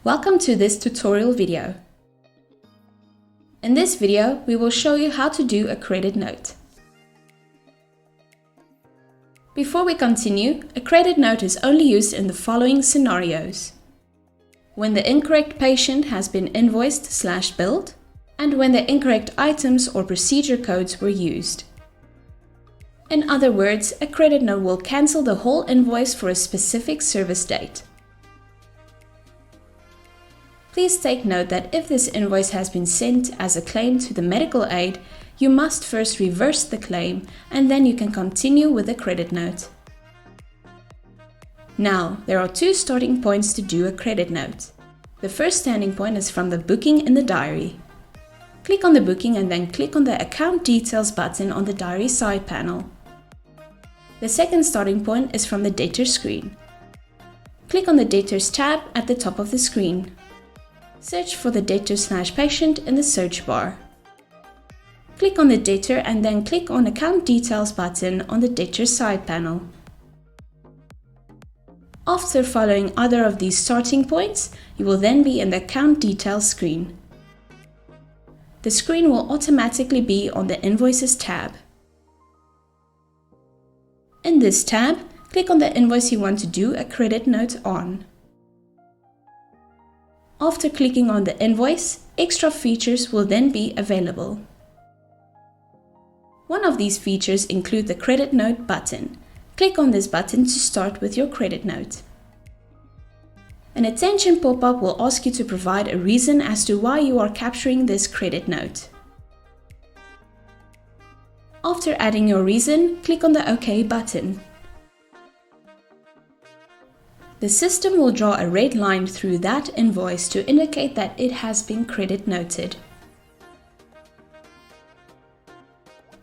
Welcome to this tutorial video. In this video, we will show you how to do a credit note. Before we continue, a credit note is only used in the following scenarios: when the incorrect patient has been invoiced/billed, and when the incorrect items or procedure codes were used. In other words, a credit note will cancel the whole invoice for a specific service date. Please take note that if this invoice has been sent as a claim to the medical aid, you must first reverse the claim and then you can continue with the credit note. Now, there are two starting points to do a credit note. The first standing point is from the booking in the diary. Click on the booking and then click on the Account Details button on the diary side panel. The second starting point is from the Debtor screen. Click on the Debtors tab at the top of the screen. Search for the debtor/patient in the search bar. Click on the debtor and then click on Account Details button on the Debtor side panel. After following either of these starting points, you will then be in the Account Details screen. The screen will automatically be on the Invoices tab. In this tab, click on the invoice you want to do a credit note on. After clicking on the invoice, extra features will then be available. One of these features include the Credit Note button. Click on this button to start with your credit note. An attention pop-up will ask you to provide a reason as to why you are capturing this credit note. After adding your reason, click on the OK button. The system will draw a red line through that invoice to indicate that it has been credit noted.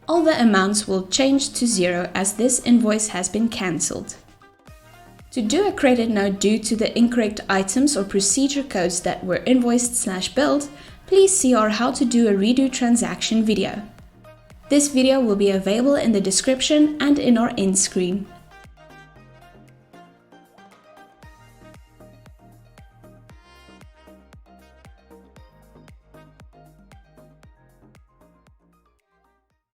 All the amounts will change to zero as this invoice has been cancelled. To do a credit note due to the incorrect items or procedure codes that were invoiced/billed, please see our How to Do a Redo Transaction video. This video will be available in the description and in our end screen.